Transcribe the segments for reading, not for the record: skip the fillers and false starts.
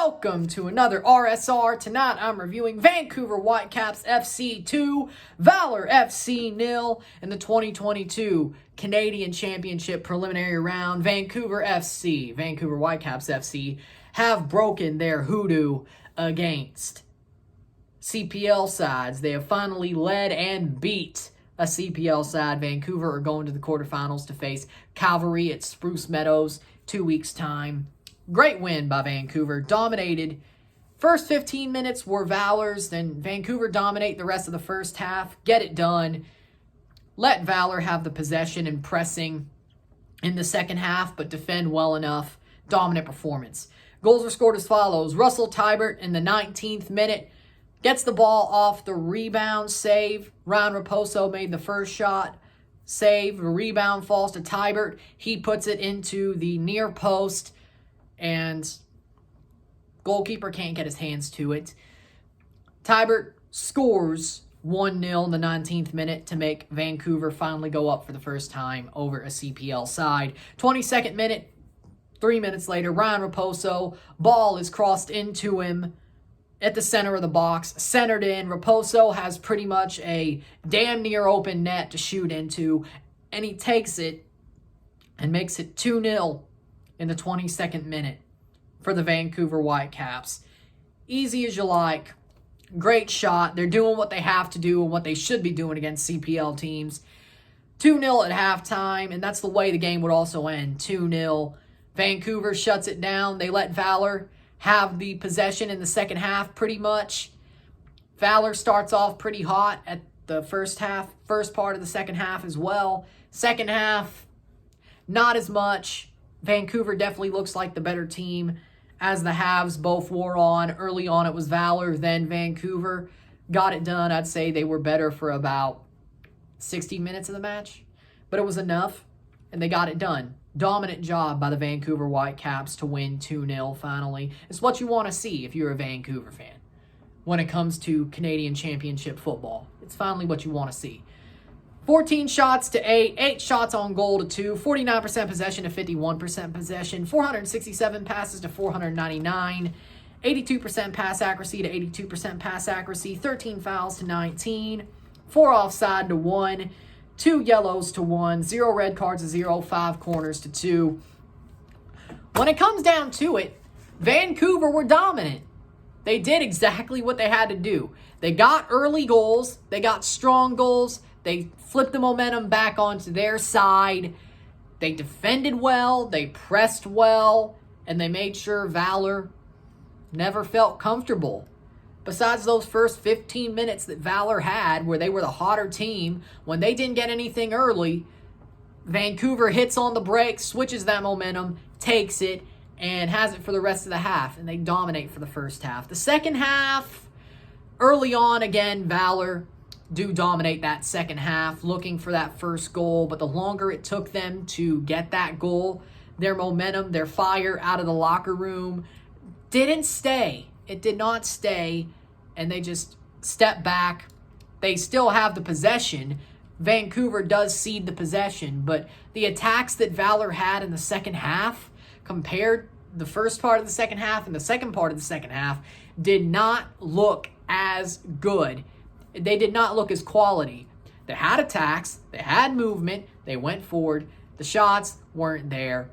Welcome to another RSR. Tonight I'm reviewing Vancouver Whitecaps FC 2, Valour FC 0 in the 2022 Canadian Championship preliminary round. Vancouver Whitecaps FC, have broken their hoodoo against CPL sides. They have finally led and beat a CPL side. Vancouver are going to the quarterfinals to face Cavalry at Spruce Meadows 2 weeks' time. Great win by Vancouver. Dominated. First 15 minutes were Valour's. Then Vancouver dominate the rest of the first half. Get it done. Let Valour have the possession and pressing in the second half, but defend well enough. Dominant performance. Goals were scored as follows. Russell Tybert in the 19th minute gets the ball off the rebound save. Ryan Raposo made the first shot. Save. The rebound falls to Tybert. He puts it into the near post. And goalkeeper can't get his hands to it. Tybert scores 1-0 in the 19th minute to make Vancouver finally go up for the first time over a CPL side. 22nd minute, 3 minutes later, Ryan Raposo, ball is crossed into him at the center of the box, centered in. Raposo has pretty much a damn near open net to shoot into, and he takes it and makes it 2-0 in the 22nd minute for the Vancouver Whitecaps. Easy as you like. Great shot. They're doing what they have to do and what they should be doing against CPL teams. 2-0 at halftime, and that's the way the game would also end. 2-0. Vancouver shuts it down. They let Valour have the possession in the second half pretty much. Valour starts off pretty hot at the first part of the second half as well. Second half, not as much. Vancouver definitely looks like the better team as the halves both wore on. Early on, it was Valour, then Vancouver. Got it done. I'd say they were better for about 60 minutes of the match, but it was enough, and they got it done. Dominant job by the Vancouver Whitecaps to win 2-0 finally. It's what you want to see if you're a Vancouver fan when it comes to Canadian Championship football. It's finally what you want to see. 14 shots to 8, 8 shots on goal to 2, 49% possession to 51% possession, 467 passes to 499, 82% pass accuracy to 82% pass accuracy, 13 fouls to 19, 4 offside to 1, 2 yellows to 1, 0 red cards to 0, 5 corners to 2. When it comes down to it, Vancouver were dominant. They did exactly what they had to do. They got early goals, they got strong goals, they flipped the momentum back onto their side. They defended well, they pressed well, and they made sure Valour never felt comfortable. Besides those first 15 minutes that Valour had, where they were the hotter team, when they didn't get anything early, Vancouver hits on the brakes, switches that momentum, takes it, and has it for the rest of the half, and they dominate for the first half. The second half, early on, again, Valour do dominate that second half, looking for that first goal, but the longer it took them to get that goal, their momentum, their fire out of the locker room didn't stay. It did not stay, and they just stepped back. They still have the possession. Vancouver does cede the possession, but the attacks that Valour had in the second half, compared the first part of the second half and the second part of the second half, did not look as good. They did not look as quality. They had attacks, they had movement, they went forward. The shots weren't there.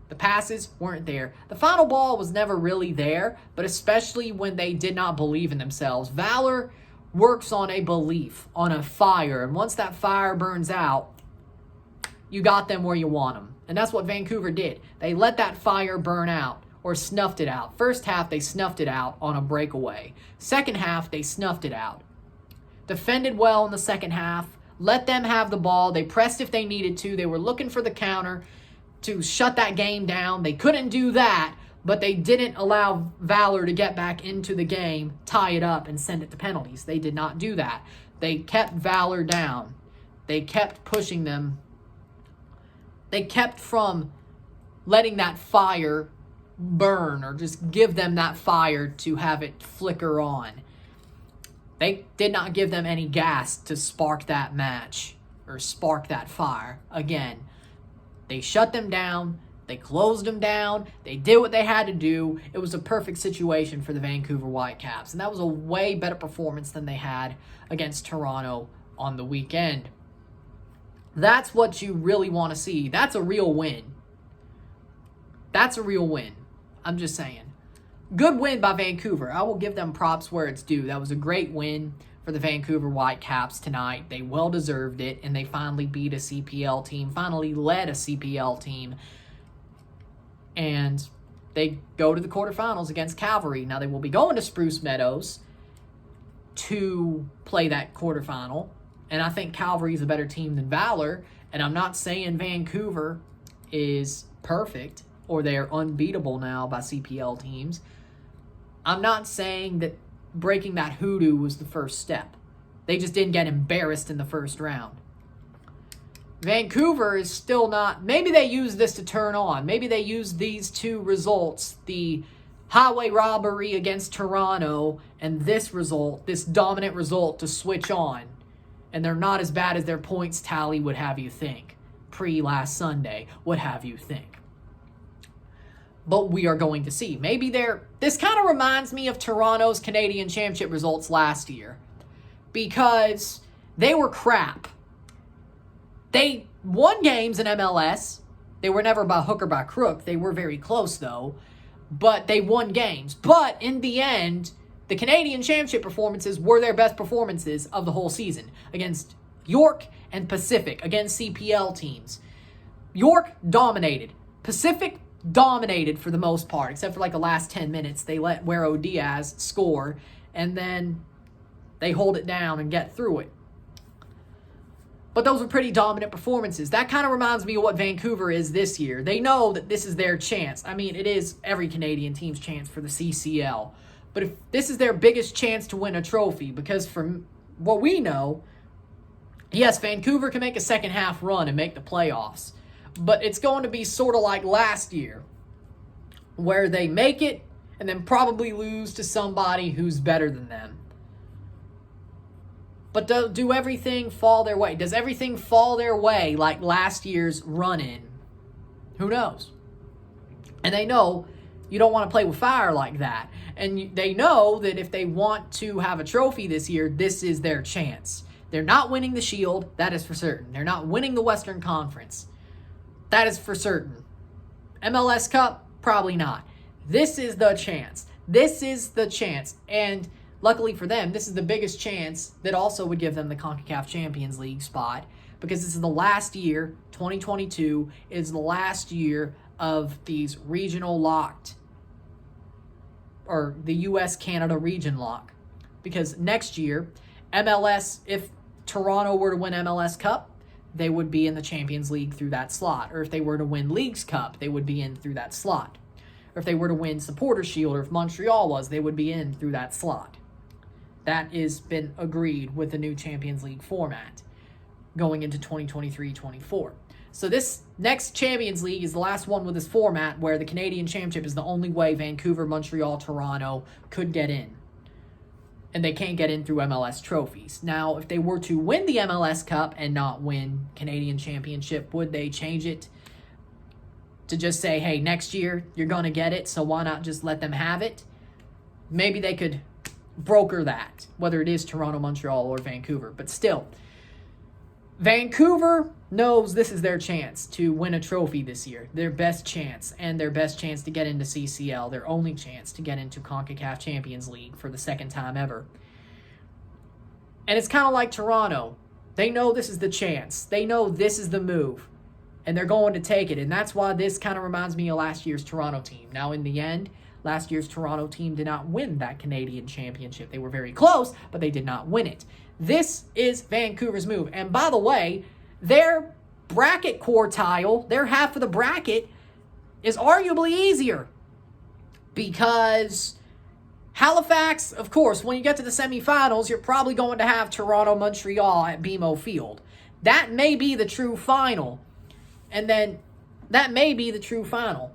The passes weren't there. The final ball was never really there, but especially when they did not believe in themselves. Valour works on a belief, on a fire, and once that fire burns out, you got them where you want them. And that's what Vancouver did. They let that fire burn out, or snuffed it out. First half, they snuffed it out on a breakaway. Second half, they snuffed it out. Defended well in the second half. Let them have the ball. They pressed if they needed to. They were looking for the counter to shut that game down. They couldn't do that, but they didn't allow Valour to get back into the game, tie it up, and send it to penalties. They did not do that. They kept Valour down. They kept pushing them. They kept from letting that fire burn or just give them that fire to have it flicker on. They did not give them any gas to spark that match or spark that fire. Again, they shut them down. They closed them down. They did what they had to do. It was a perfect situation for the Vancouver Whitecaps. And that was a way better performance than they had against Toronto on the weekend. That's what you really want to see. That's a real win. That's a real win. I'm just saying. Good win by Vancouver. I will give them props where it's due. That was a great win for the Vancouver Whitecaps tonight. They well deserved it, and they finally beat a CPL team, finally led a CPL team. And they go to the quarterfinals against Calvary. Now, they will be going to Spruce Meadows to play that quarterfinal. And I think Calvary is a better team than Valour. And I'm not saying Vancouver is perfect or they're unbeatable now by CPL teams. I'm not saying that breaking that hoodoo was the first step. They just didn't get embarrassed in the first round. Vancouver is still not... Maybe they use this to turn on. Maybe they use these two results, the highway robbery against Toronto and this result, this dominant result, to switch on. And they're not as bad as their points tally would have you think. Pre-last Sunday would have you think. But we are going to see. Maybe they're... This kind of reminds me of Toronto's Canadian Championship results last year. Because they were crap. They won games in MLS. They were never by hook or by crook. They were very close, though. But they won games. But in the end, the Canadian Championship performances were their best performances of the whole season. Against York and Pacific. Against CPL teams. York dominated. Pacific dominated for the most part. Except for like the last 10 minutes. They let Wero Diaz score. And then they hold it down and get through it. But those were pretty dominant performances. That kind of reminds me of what Vancouver is this year. They know that this is their chance. I mean, it is every Canadian team's chance for the CCL. But if this is their biggest chance to win a trophy, because from what we know, yes, Vancouver can make a second half run and make the playoffs. But it's going to be sort of like last year, where they make it and then probably lose to somebody who's better than them. But do everything fall their way? Does everything fall their way like last year's run-in? Who knows? And they know you don't want to play with fire like that. And they know that if they want to have a trophy this year, this is their chance. They're not winning the Shield. That is for certain. They're not winning the Western Conference. That is for certain. MLS Cup? Probably not. This is the chance. This is the chance. And luckily for them, this is the biggest chance that also would give them the CONCACAF Champions League spot, because this is the last year, 2022, is the last year of these regional locked, or the U.S.-Canada region lock. Because next year, MLS, if Toronto were to win MLS Cup, they would be in the Champions League through that slot. Or if they were to win Leagues Cup, they would be in through that slot. Or if they were to win Supporter Shield, or if Montreal was, they would be in through that slot. That has been agreed with the new Champions League format going into 2023-24. So this next Champions League is the last one with this format where the Canadian Championship is the only way Vancouver, Montreal, Toronto could get in. And they can't get in through MLS trophies. Now, if they were to win the MLS Cup and not win Canadian Championship, would they change it to just say, hey, next year you're going to get it, so why not just let them have it? Maybe they could broker that, whether it is Toronto, Montreal, or Vancouver. But still, Vancouver knows this is their chance to win a trophy this year. Their best chance, and their best chance to get into CCL. Their only chance to get into CONCACAF Champions League for the second time ever. And it's kind of like Toronto. They know this is the chance. They know this is the move. And they're going to take it. And that's why this kind of reminds me of last year's Toronto team. Now, in the end, last year's Toronto team did not win that Canadian Championship. They were very close, but they did not win it. This is Vancouver's move. And by the way, their bracket quartile, their half of the bracket, is arguably easier. Because Halifax, of course, when you get to the semifinals, you're probably going to have Toronto, Montreal at BMO Field. That may be the true final. And then that may be the true final.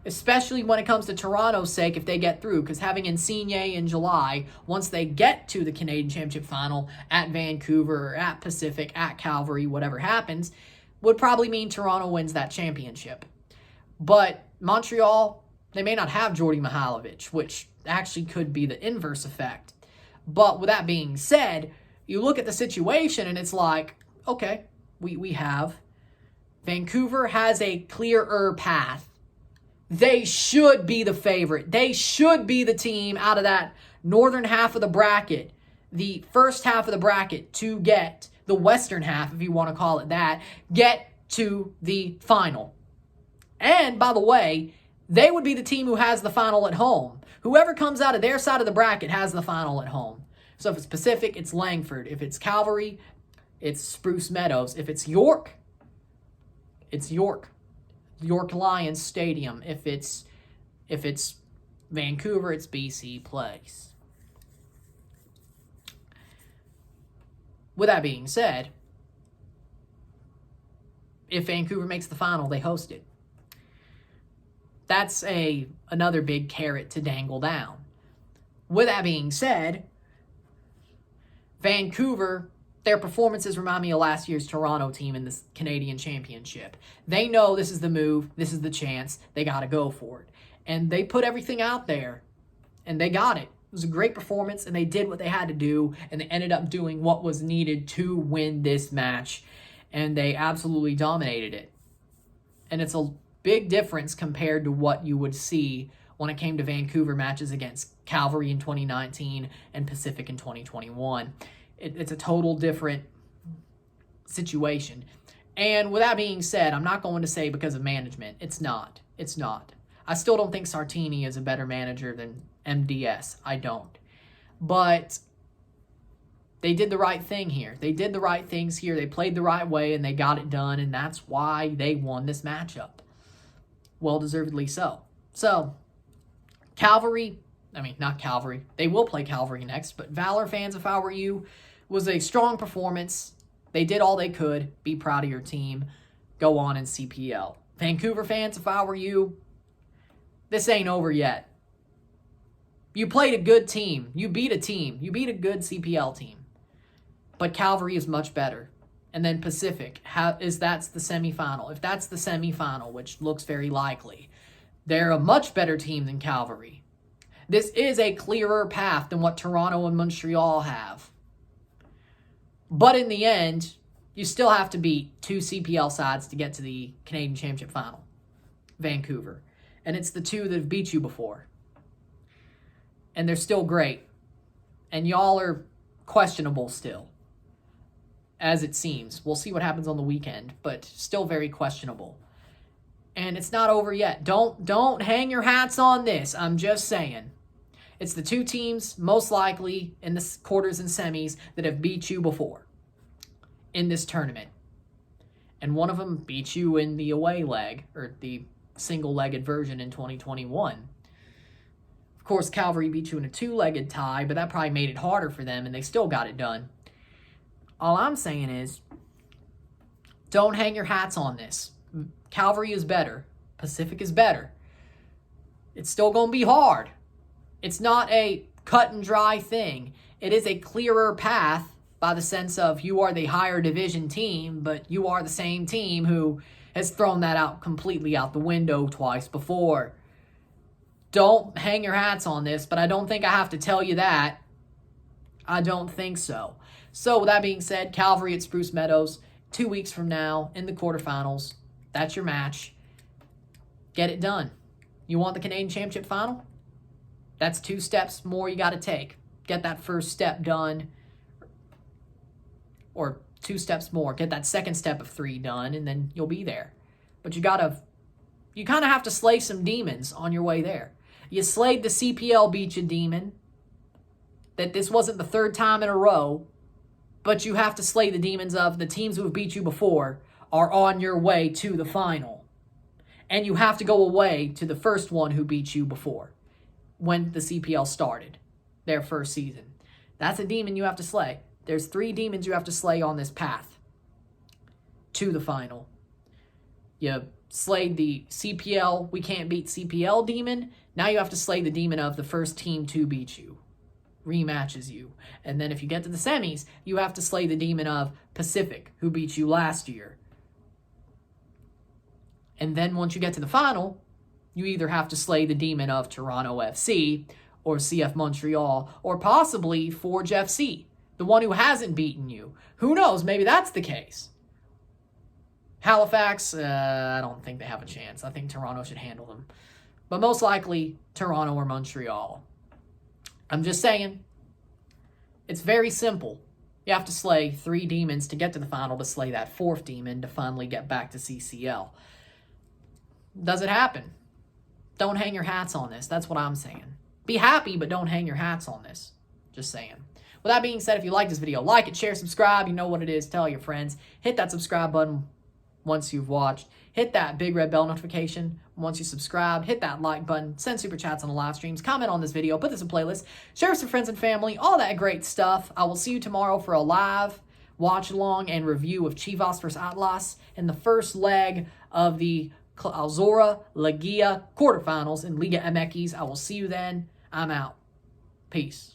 Especially when it comes to Toronto's sake if they get through. Because having Insigne in July, once they get to the Canadian Championship final at Vancouver, or at Pacific, at Calvary, whatever happens, would probably mean Toronto wins that championship. But Montreal, they may not have Jordy Mihailovic, which actually could be the inverse effect. But with that being said, you look at the situation and it's like, okay, we have Vancouver has a clearer path. They should be the favorite. They should be the team out of that northern half of the bracket, the first half of the bracket, to get the western half, if you want to call it that, get to the final. And by the way, they would be the team who has the final at home. Whoever comes out of their side of the bracket has the final at home. So if it's Pacific, it's Langford. If it's Calgary, it's Spruce Meadows. If it's York, it's York Lions Stadium. If it's Vancouver, it's BC Place. With that being said, if Vancouver makes the final, they host it. That's another big carrot to dangle down. With that being said, Vancouver, their performances remind me of last year's Toronto team in the Canadian Championship. They know this is the move, this is the chance, they got to go for it. And they put everything out there, and they got it. It was a great performance, and they did what they had to do, and they ended up doing what was needed to win this match, and they absolutely dominated it. And it's a big difference compared to what you would see when it came to Vancouver matches against Calgary in 2019 and Pacific in 2021. It's a total different situation. And with that being said, I'm not going to say because of management. It's not. It's not. I still don't think Sartini is a better manager than MDS. I don't. But they did the right thing here. They did the right things here. They played the right way, and they got it done, and that's why they won this matchup. Well-deservedly so. So, not Calvary. They will play Calvary next, but Valour fans, if I were you, was a strong performance. They did all they could. Be proud of your team. Go on in CPL. Vancouver fans, if I were you, this ain't over yet. You played a good team. You beat a team. You beat a good CPL team. But Calvary is much better. And then Pacific, that's the semifinal. If that's the semifinal, which looks very likely, they're a much better team than Calvary. This is a clearer path than what Toronto and Montreal have. But in the end, you still have to beat two CPL sides to get to the Canadian Championship final. Vancouver. And it's the two that have beat you before. And they're still great. And y'all are questionable still. As it seems. We'll see what happens on the weekend, but still very questionable. And it's not over yet. Don't hang your hats on this. I'm just saying. It's the two teams, most likely, in the quarters and semis that have beat you before in this tournament. And one of them beat you in the away leg, or the single-legged version in 2021. Of course, Calvary beat you in a two-legged tie, but that probably made it harder for them, and they still got it done. All I'm saying is, don't hang your hats on this. Calvary is better. Pacific is better. It's still going to be hard. It's not a cut and dry thing. It is a clearer path by the sense of you are the higher division team, but you are the same team who has thrown that out completely out the window twice before. Don't hang your hats on this, but I don't think I have to tell you that. I don't think so. So with that being said, Calvary at Spruce Meadows, 2 weeks from now in the quarterfinals. That's your match. Get it done. You want the Canadian Championship final? That's 2 steps more you got to take. Get that first step done. Or 2 steps more. Get that second step of 3 done, and then you'll be there. But you kind of have to slay some demons on your way there. You slayed the CPL beat you demon. That this wasn't the 3rd time in a row. But you have to slay the demons of the teams who have beat you before are on your way to the final. And you have to go away to the first one who beat you before. When the CPL started. Their first season. That's a demon you have to slay. There's 3 demons you have to slay on this path. To the final. You slayed the CPL, we can't beat CPL demon. Now you have to slay the demon of the first team to beat you. Rematches you. And then if you get to the semis, you have to slay the demon of Pacific, who beat you last year. And then once you get to the final, you either have to slay the demon of Toronto FC or CF Montreal or possibly Forge FC, the one who hasn't beaten you. Who knows? Maybe that's the case. Halifax, I don't think they have a chance. I think Toronto should handle them. But most likely, Toronto or Montreal. I'm just saying, it's very simple. You have to slay 3 demons to get to the final to slay that 4th demon to finally get back to CCL. Does it happen? Don't hang your hats on this. That's what I'm saying. Be happy, but don't hang your hats on this. Just saying. With that being said, if you like this video, like it, share, subscribe. You know what it is. Tell your friends. Hit that subscribe button once you've watched. Hit that big red bell notification once you subscribe. Hit that like button. Send super chats on the live streams. Comment on this video. Put this in playlist. Share with some friends and family. All that great stuff. I will see you tomorrow for a live watch along and review of Chivas vs. Atlas in the first leg of the Clausura Liga quarterfinals in Liga MX. I will see you then. I'm out. Peace.